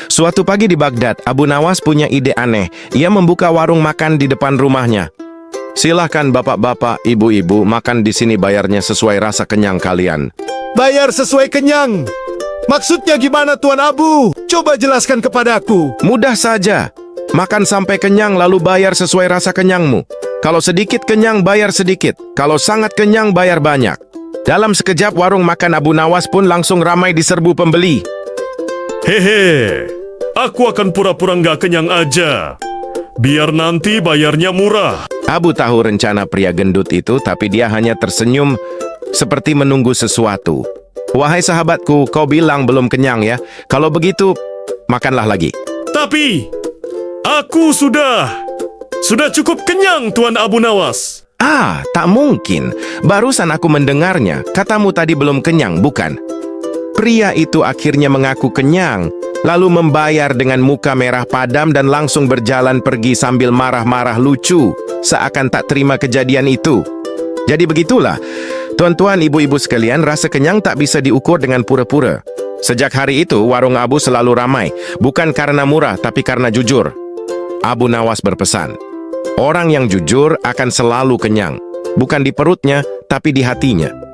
Suatu pagi di Baghdad, Abu Nawas punya ide aneh. Ia membuka warung makan di depan rumahnya. Silahkan bapak-bapak, ibu-ibu, makan di sini, bayarnya sesuai rasa kenyang kalian. Bayar sesuai kenyang. Maksudnya gimana Tuan Abu? Coba jelaskan kepadaku. Mudah saja. Makan sampai kenyang lalu bayar sesuai rasa kenyangmu. Kalau sedikit kenyang, bayar sedikit. Kalau sangat kenyang, bayar banyak. Dalam sekejap, warung makan Abu Nawas pun langsung ramai diserbu pembeli. Hehe, aku akan pura-pura nggak kenyang aja. Biar nanti bayarnya murah. Abu tahu rencana pria gendut itu, tapi dia hanya tersenyum seperti menunggu sesuatu. Wahai sahabatku, kau bilang belum kenyang ya? Kalau begitu, makanlah lagi. Tapi, aku sudah cukup kenyang, Tuan Abu Nawas. Tak mungkin. Barusan aku mendengarnya. Katamu tadi belum kenyang, bukan? Pria itu akhirnya mengaku kenyang, lalu membayar dengan muka merah padam dan langsung berjalan pergi sambil marah-marah lucu, seakan tak terima kejadian itu. Jadi begitulah, tuan-tuan, ibu-ibu sekalian, rasa kenyang tak bisa diukur dengan pura-pura. Sejak hari itu, warung Abu selalu ramai, bukan karena murah, tapi karena jujur. Abu Nawas berpesan, orang yang jujur akan selalu kenyang, bukan di perutnya, tapi di hatinya.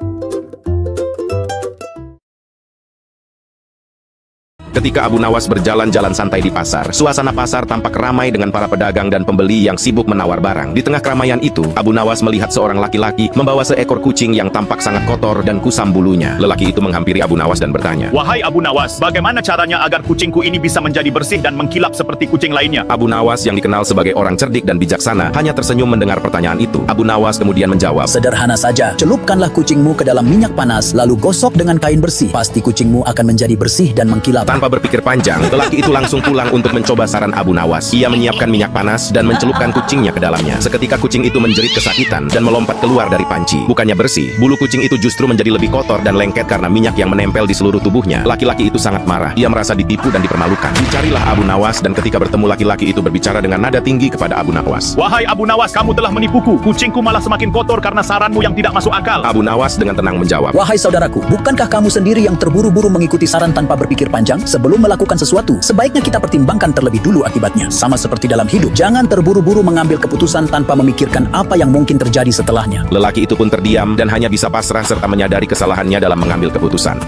Ketika Abu Nawas berjalan-jalan santai di pasar, suasana pasar tampak ramai dengan para pedagang dan pembeli yang sibuk menawar barang. Di tengah keramaian itu, Abu Nawas melihat seorang laki-laki membawa seekor kucing yang tampak sangat kotor dan kusam bulunya. Lelaki itu menghampiri Abu Nawas dan bertanya, "Wahai Abu Nawas, bagaimana caranya agar kucingku ini bisa menjadi bersih dan mengkilap seperti kucing lainnya?" Abu Nawas yang dikenal sebagai orang cerdik dan bijaksana hanya tersenyum mendengar pertanyaan itu. Abu Nawas kemudian menjawab, "Sederhana saja, celupkanlah kucingmu ke dalam minyak panas, lalu gosok dengan kain bersih. Pasti kucingmu akan menjadi bersih dan mengkilap." Tanpa berpikir panjang, lelaki itu langsung pulang untuk mencoba saran Abu Nawas. Ia menyiapkan minyak panas dan mencelupkan kucingnya ke dalamnya. Seketika kucing itu menjerit kesakitan dan melompat keluar dari panci. Bukannya bersih, bulu kucing itu justru menjadi lebih kotor dan lengket karena minyak yang menempel di seluruh tubuhnya. Laki-laki itu sangat marah. Ia merasa ditipu dan dipermalukan. Dicarilah Abu Nawas dan ketika bertemu laki-laki itu berbicara dengan nada tinggi kepada Abu Nawas. "Wahai Abu Nawas, kamu telah menipuku. Kucingku malah semakin kotor karena saranmu yang tidak masuk akal." Abu Nawas dengan tenang menjawab, "Wahai saudaraku, bukankah kamu sendiri yang terburu-buru mengikuti saran tanpa berpikir panjang? Sebelum melakukan sesuatu, sebaiknya kita pertimbangkan terlebih dulu akibatnya. Sama seperti dalam hidup, jangan terburu-buru mengambil keputusan tanpa memikirkan apa yang mungkin terjadi setelahnya." Lelaki itu pun terdiam dan hanya bisa pasrah serta menyadari kesalahannya dalam mengambil keputusan.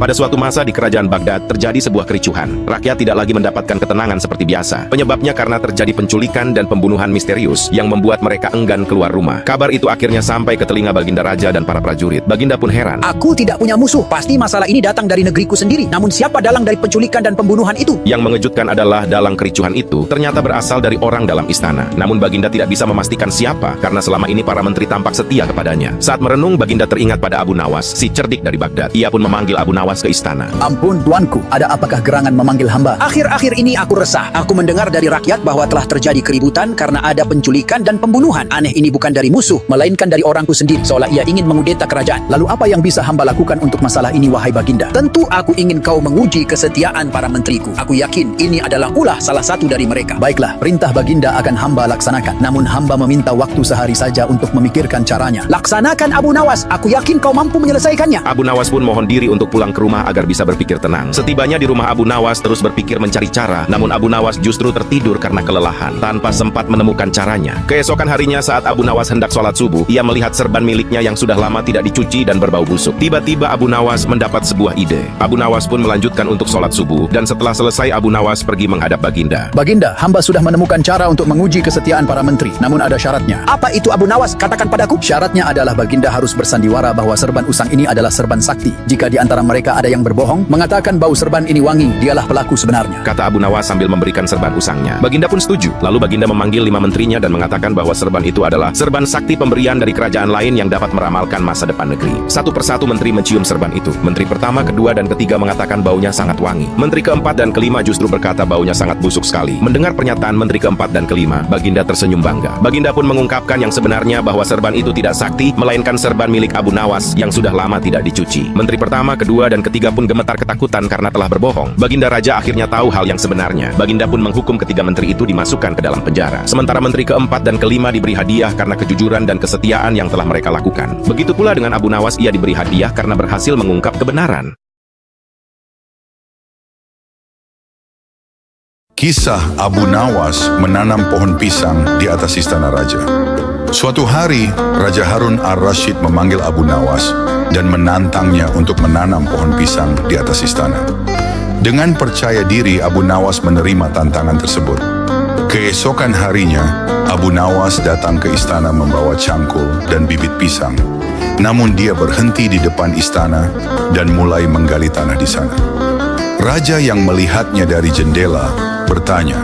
Pada suatu masa di kerajaan Baghdad terjadi sebuah kericuhan. Rakyat tidak lagi mendapatkan ketenangan seperti biasa. Penyebabnya karena terjadi penculikan dan pembunuhan misterius yang membuat mereka enggan keluar rumah. Kabar itu akhirnya sampai ke telinga Baginda Raja dan para prajurit. Baginda pun heran. "Aku tidak punya musuh. Pasti masalah ini datang dari negeriku sendiri. Namun siapa dalang dari penculikan dan pembunuhan itu?" Yang mengejutkan adalah dalang kericuhan itu ternyata berasal dari orang dalam istana. Namun Baginda tidak bisa memastikan siapa karena selama ini para menteri tampak setia kepadanya. Saat merenung, Baginda teringat pada Abu Nawas, si cerdik dari Baghdad. Ia pun memanggil Abu Nawas ke istana. "Ampun tuanku, ada apakah gerangan memanggil hamba? Akhir-akhir ini aku resah. Aku mendengar dari rakyat bahwa telah terjadi keributan karena ada penculikan dan pembunuhan. Aneh, ini bukan dari musuh, melainkan dari orangku sendiri, seolah ia ingin mengudeta kerajaan. Lalu apa yang bisa hamba lakukan untuk masalah ini, wahai Baginda?" "Tentu aku ingin kau menguji kesetiaan para menteriku. Aku yakin ini adalah ulah salah satu dari mereka." "Baiklah, perintah Baginda akan hamba laksanakan. Namun hamba meminta waktu sehari saja untuk memikirkan caranya." "Laksanakan Abu Nawas, aku yakin kau mampu menyelesaikannya." Abu Nawas pun mohon diri untuk pulang ke rumah agar bisa berpikir tenang. Setibanya di rumah Abu Nawas terus berpikir mencari cara, namun Abu Nawas justru tertidur karena kelelahan, tanpa sempat menemukan caranya. Keesokan harinya saat Abu Nawas hendak sholat subuh, ia melihat serban miliknya yang sudah lama tidak dicuci dan berbau busuk. Tiba-tiba Abu Nawas mendapat sebuah ide. Abu Nawas pun melanjutkan untuk sholat subuh, dan setelah selesai Abu Nawas pergi menghadap Baginda. "Baginda, hamba sudah menemukan cara untuk menguji kesetiaan para menteri, namun ada syaratnya." "Apa itu Abu Nawas? Katakan padaku." "Syaratnya adalah Baginda harus bersandiwara bahwa serban usang ini adalah serban sakti. Jika di antara mereka ada yang berbohong, mengatakan bau serban ini wangi, dialah pelaku sebenarnya." Kata Abu Nawas sambil memberikan serban usangnya. Baginda pun setuju. Lalu Baginda memanggil 5 menterinya dan mengatakan bahwa serban itu adalah serban sakti pemberian dari kerajaan lain yang dapat meramalkan masa depan negeri. Satu persatu menteri mencium serban itu. Menteri pertama, kedua, dan ketiga mengatakan baunya sangat wangi. Menteri keempat dan kelima justru berkata baunya sangat busuk sekali. Mendengar pernyataan menteri keempat dan kelima, Baginda tersenyum bangga. Baginda pun mengungkapkan yang sebenarnya bahwa serban itu tidak sakti, melainkan serban milik Abu Nawas yang sudah lama tidak dicuci. Menteri pertama, kedua, dan ketiga pun gemetar ketakutan karena telah berbohong. Baginda Raja akhirnya tahu hal yang sebenarnya. Baginda pun menghukum ketiga menteri itu dimasukkan ke dalam penjara. Sementara menteri keempat dan kelima diberi hadiah karena kejujuran dan kesetiaan yang telah mereka lakukan. Begitu pula dengan Abu Nawas, ia diberi hadiah karena berhasil mengungkap kebenaran. Kisah Abu Nawas menanam pohon pisang di atas istana raja. Suatu hari, Raja Harun ar-Rasyid memanggil Abu Nawas dan menantangnya untuk menanam pohon pisang di atas istana. Dengan percaya diri, Abu Nawas menerima tantangan tersebut. Keesokan harinya, Abu Nawas datang ke istana membawa cangkul dan bibit pisang. Namun dia berhenti di depan istana dan mulai menggali tanah di sana. Raja yang melihatnya dari jendela bertanya,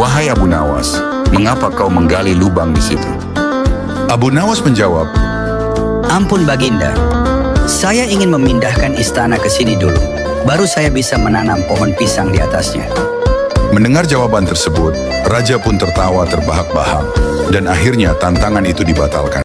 "Wahai Abu Nawas, mengapa kau menggali lubang di situ?" Abu Nawas menjawab, Ampun Baginda, saya ingin memindahkan istana ke sini dulu. Baru saya bisa menanam pohon pisang di atasnya. Mendengar jawaban tersebut, raja pun tertawa terbahak-bahak dan akhirnya tantangan itu dibatalkan.